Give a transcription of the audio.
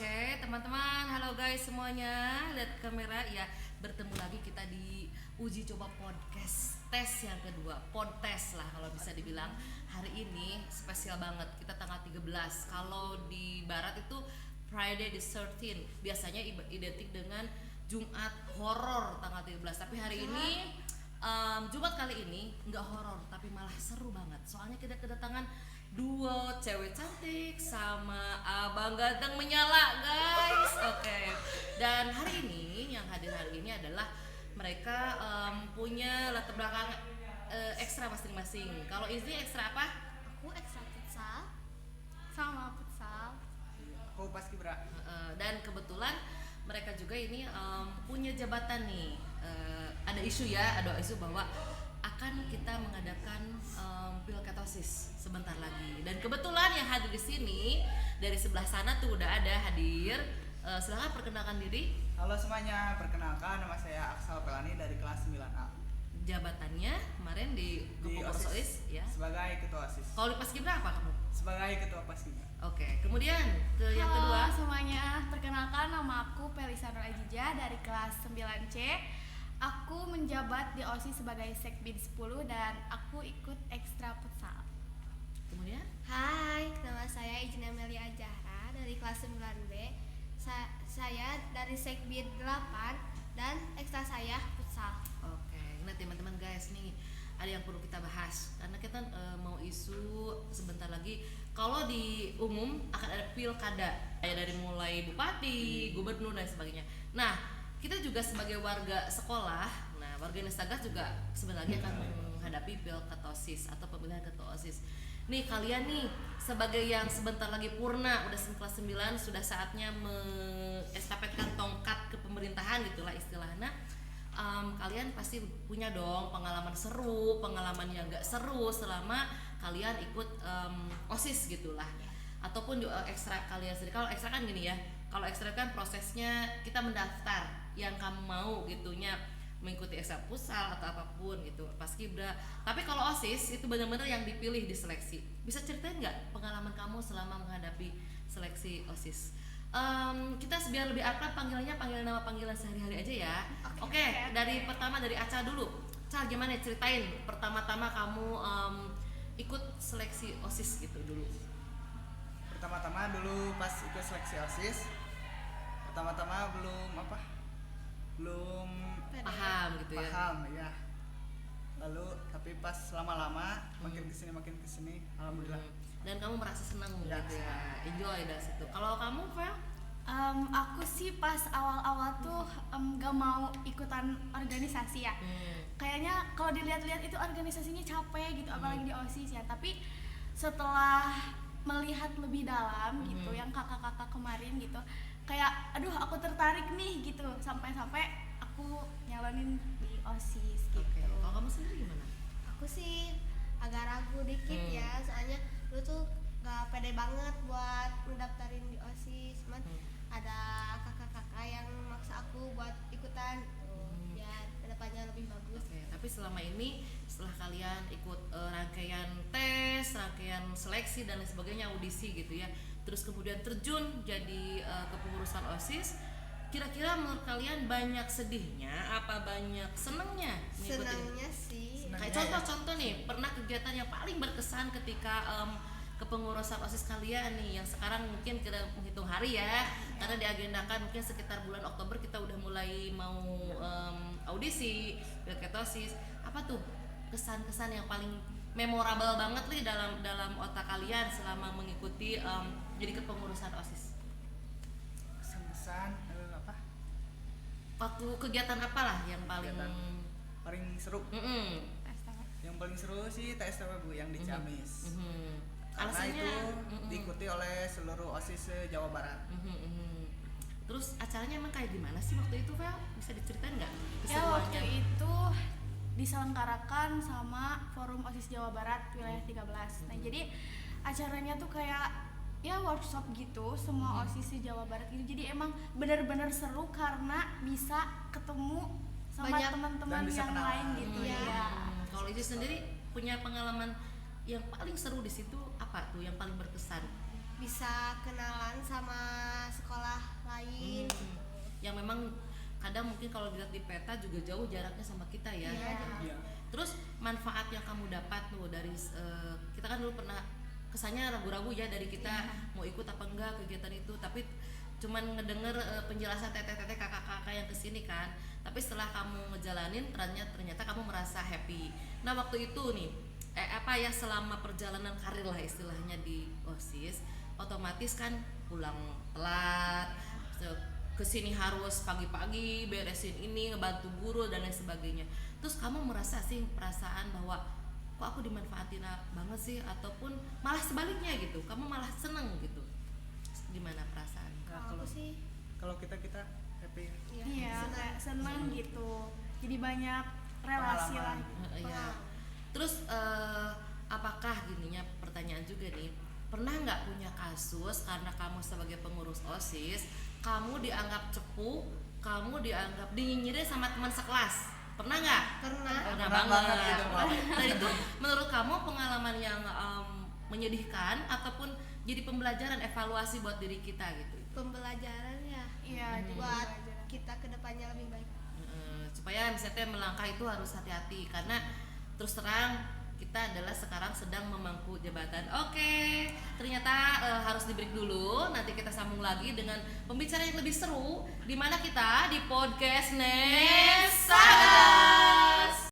Oke, teman-teman, halo guys semuanya. Lihat kamera ya. Bertemu lagi kita di uji coba podcast tes yang kedua. Podcast lah kalau bisa dibilang. Hari ini spesial banget. Kita tanggal 13. Kalau di barat itu Friday the 13th. Biasanya identik dengan Jumat horor tanggal 13. Tapi hari ini Jumat kali ini nggak horor tapi malah seru banget. Soalnya kita kedatangan duo cewek cantik sama abang ganteng menyala guys. Oke. Dan hari ini yang hadir hari ini adalah mereka punya latar belakang ekstra masing-masing. Kalau Izzy ekstra apa? Aku ekstra futsal sama futsal. Aku paskibra. Dan kebetulan mereka juga ini punya jabatan nih. Ada isu bahwa akan kita mengadakan pilketosis sebentar lagi. Dan kebetulan yang hadir di sini dari sebelah sana tuh udah ada hadir. Silakan perkenalkan diri. Halo semuanya, perkenalkan nama saya Aksal Pelani dari kelas 9A. Jabatannya kemarin di Kepengurusan OSIS ya. Sebagai ketua OSIS. Kalau di Paskibra apa kamu? Sebagai ketua paskibra. Oke, kemudian yang Halo kedua. semuanya, perkenalkan nama aku Pelisa Nur Ajija dari kelas 9C. Aku menjabat di OSIS sebagai Sekbid 10 dan aku ikut ekstra futsal. Kemudian Hai, nama saya Ijna Melia Ajahra dari kelas 9B. Saya dari Sekbid 8 dan ekstra saya futsal. oke, nah teman-teman guys nih ada yang perlu kita bahas karena kita mau isu sebentar lagi. Kalau di umum akan ada pilkada ya, dari mulai bupati, gubernur dan sebagainya. Nah kita juga sebagai warga sekolah, nah warga Nesagas juga sebentar lagi akan menghadapi pilketosis atau pemilihan ketua OSIS. Nih kalian nih sebagai yang sebentar lagi purna udah kelas 9 sudah saatnya mengestafetkan tongkat ke pemerintahan gitulah istilahnya. Kalian pasti punya dong pengalaman seru, pengalaman yang gak seru selama kalian ikut OSIS gitulah, ataupun juga ekstra kalian sendiri. Kalau ekstra kan gini ya, kalau ekstra kan prosesnya kita mendaftar yang kamu mau gitunya, mengikuti ekstra futsal atau apapun gitu, paskibra. Tapi kalau OSIS itu benar-benar yang dipilih di seleksi. Bisa ceritain nggak pengalaman kamu selama menghadapi seleksi OSIS? Kita biar lebih akrab panggilannya nama panggilan sehari-hari aja ya. Oke, dari pertama dari Aca dulu. Aca gimana ceritain pertama-tama kamu ikut seleksi OSIS gitu dulu. Pertama-tama dulu pas ikut seleksi OSIS, pertama-tama belum Paham gitu ya. paham ya. Lalu tapi pas lama-lama makin kesini alhamdulillah. Dan kamu merasa senang Ya, gitu ya, enjoy dari situ. Kalau kamu, Vel? Aku sih pas awal-awal tuh gak mau ikutan organisasi ya. Kayaknya kalau dilihat-lihat itu organisasinya capek gitu, apalagi di OSIS ya. Tapi setelah melihat lebih dalam gitu, yang kakak-kakak kemarin gitu, kayak aduh aku tertarik nih gitu, sampai-sampai aku nyalonin di OSIS gitu. Oke. Kalau kamu sendiri gimana? Aku sih agak ragu dikit ya, soalnya lu tuh gak pede banget buat mendaftarin di OSIS. Cuman ada kakak-kakak yang maksa aku buat ikutan biar kedepannya lebih bagus. Oke, tapi selama ini setelah kalian ikut rangkaian tes, rangkaian seleksi dan lain sebagainya, audisi gitu ya, terus kemudian terjun jadi kepengurusan OSIS, kira-kira menurut kalian banyak sedihnya apa banyak senengnya mengikuti? Senangnya sih Kayak contoh-contoh nih, pernah kegiatan yang paling berkesan ketika kepengurusan OSIS kalian nih, yang sekarang mungkin kita menghitung hari ya, karena diagendakan mungkin sekitar bulan Oktober kita udah mulai mau audisi pilketosis. Apa tuh kesan-kesan yang paling memorable banget nih dalam otak kalian selama mengikuti jadi kepengurusan OSIS? Kesan apa? Waktu kegiatan apalah yang paling Kegiatan paling seru. Yang paling seru sih TSTW Bu yang di Ciamis. Karena Alasannya itu diikuti oleh seluruh OSIS Jawa Barat. Terus acaranya emang kayak gimana sih waktu itu, Vel? Bisa diceritain nggak Ya waktu keseruannya? itu diselenggarakan sama Forum OSIS Jawa Barat wilayah 13. Nah, jadi acaranya tuh kayak ya workshop gitu, semua OSIS di Jawa Barat gitu. Jadi emang benar-benar seru karena bisa ketemu sama Banyak teman-teman dan bisa yang kenalan. lain gitu Iya. ya. Kalau Izzy sendiri punya pengalaman yang paling seru di situ apa tuh yang paling berkesan? bisa kenalan sama sekolah lain. Yang memang kadang mungkin kalau dilihat di peta juga jauh jaraknya sama kita ya. Iya. Terus manfaat yang kamu dapat tuh dari kita kan dulu pernah kesannya ragu-ragu ya dari kita mau ikut apa enggak kegiatan itu, tapi cuman ngedenger penjelasan teteh-teteh kakak-kakak yang kesini kan, tapi setelah kamu ngejalanin ternyata kamu merasa happy. Nah waktu itu nih selama perjalanan karir lah istilahnya di OSIS, otomatis kan pulang telat, kesini harus pagi-pagi beresin ini, ngebantu guru dan lain sebagainya. Terus kamu merasa sih perasaan bahwa kok aku dimanfaatin banget sih, ataupun malah sebaliknya gitu, kamu malah seneng gitu, gimana perasaan? Kalau aku sih Kalau kita happy. Iya, kayak seneng gitu. Jadi banyak relasi lah. Iya. Terus apakah gininya pertanyaan juga nih, pernah nggak punya kasus karena kamu sebagai pengurus OSIS kamu dianggap cepu, kamu dianggap dinyinyirin sama teman sekelas? Pernah nggak? pernah banget gitu, Mbak. Dan itu menurut kamu pengalaman yang menyedihkan ataupun jadi pembelajaran evaluasi buat diri kita gitu? pembelajaran ya Iya, jadi buat pelajaran. kita kedepannya lebih baik. Supaya misalnya melangkah itu harus hati-hati, karena terus terang kita adalah sekarang sedang memangku jabatan. Oke, ternyata harus di break dulu. Nanti kita sambung lagi dengan pembicaraan yang lebih seru di mana kita di podcast Nesaga.